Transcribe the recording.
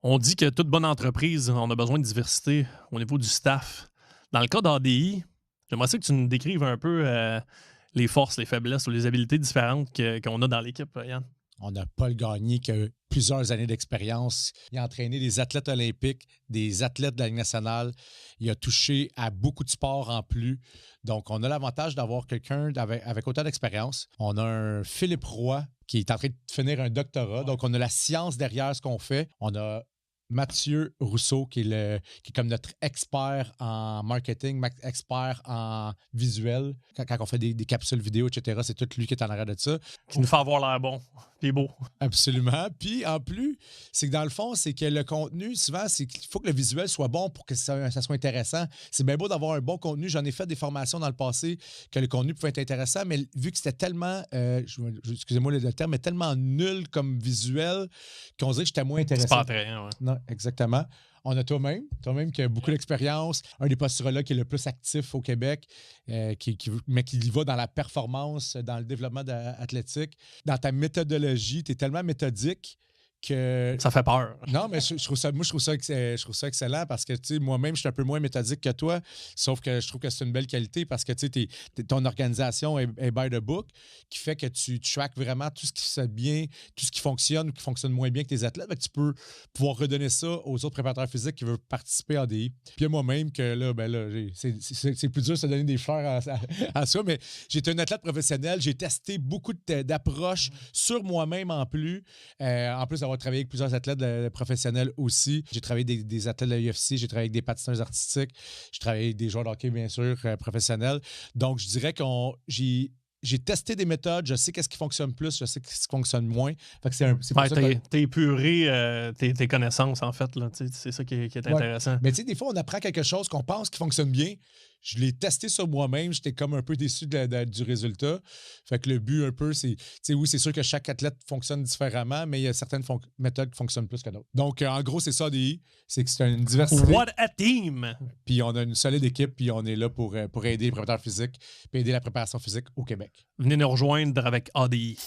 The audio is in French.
On dit que toute bonne entreprise, on a besoin de diversité au niveau du staff. Dans le cas d'ADI, j'aimerais ça que tu nous décrives un peu les forces, les faiblesses ou les habiletés différentes qu'on a dans l'équipe, Yann. On a Paul Gagné qui a plusieurs années d'expérience. Il a entraîné des athlètes olympiques, des athlètes de la Ligue nationale. Il a touché à beaucoup de sports en plus. Donc, on a l'avantage d'avoir quelqu'un avec autant d'expérience. On a un Philippe Roy qui est en train de finir un doctorat. Donc, on a la science derrière ce qu'on fait. On a Mathieu Rousseau, qui est comme notre expert en marketing, expert en visuel. Quand on fait des capsules vidéo, etc., c'est tout lui qui est en arrière de ça. Qui nous fait avoir l'air bon. T'es beau. Absolument. Puis, en plus, c'est que dans le fond, c'est que le contenu, souvent, c'est qu'il faut que le visuel soit bon pour que ça soit intéressant. C'est bien beau d'avoir un bon contenu. J'en ai fait des formations dans le passé que le contenu pouvait être intéressant, mais vu que c'était tellement, excusez-moi le terme, mais tellement nul comme visuel qu'on dirait que j'étais moins intéressant. C'est pas attrayant, ouais. Non, exactement. On a toi-même qui a beaucoup d'expérience, un des posturologues qui est le plus actif au Québec, mais qui va dans la performance, dans le développement athlétique. Dans ta méthodologie, tu es tellement méthodique que... Ça fait peur. Non, mais je trouve ça excellent parce que, tu sais, moi-même, je suis un peu moins méthodique que toi, sauf que je trouve que c'est une belle qualité parce que, tu sais, ton organisation est by the book, qui fait que tu traques vraiment tout ce qui se fait bien, tout ce qui fonctionne ou qui fonctionne moins bien que tes athlètes. Fait que tu peux pouvoir redonner ça aux autres préparateurs physiques qui veulent participer à DI. Puis moi-même, que là, c'est plus dur de se donner des fleurs à ça, mais j'étais un athlète professionnel, j'ai testé beaucoup d'approches sur moi-même en plus d'avoir travaillé avec plusieurs athlètes professionnels aussi. J'ai travaillé avec des athlètes de l'UFC, j'ai travaillé avec des patineurs artistiques, j'ai travaillé avec des joueurs de hockey, bien sûr, professionnels. Donc, je dirais que j'ai testé des méthodes, je sais qu'est-ce qui fonctionne plus, je sais qu'est-ce qui fonctionne moins. Fait que c'est pour ça que... T'as épuré tes connaissances, en fait. Là. C'est ça qui est intéressant. Mais tu sais, des fois, on apprend quelque chose qu'on pense qui fonctionne bien. Je l'ai testé sur moi-même. J'étais comme un peu déçu du résultat. Fait que le but, un peu, c'est... Tu sais, oui, c'est sûr que chaque athlète fonctionne différemment, mais il y a certaines méthodes qui fonctionnent plus que d'autres. Donc, en gros, c'est ça, DI. C'est que c'est une diversité. What a team! Puis on a une solide équipe, puis on est là pour aider les préparateurs physiques, puis aider la préparation physique au Québec. Venez nous rejoindre avec ADI.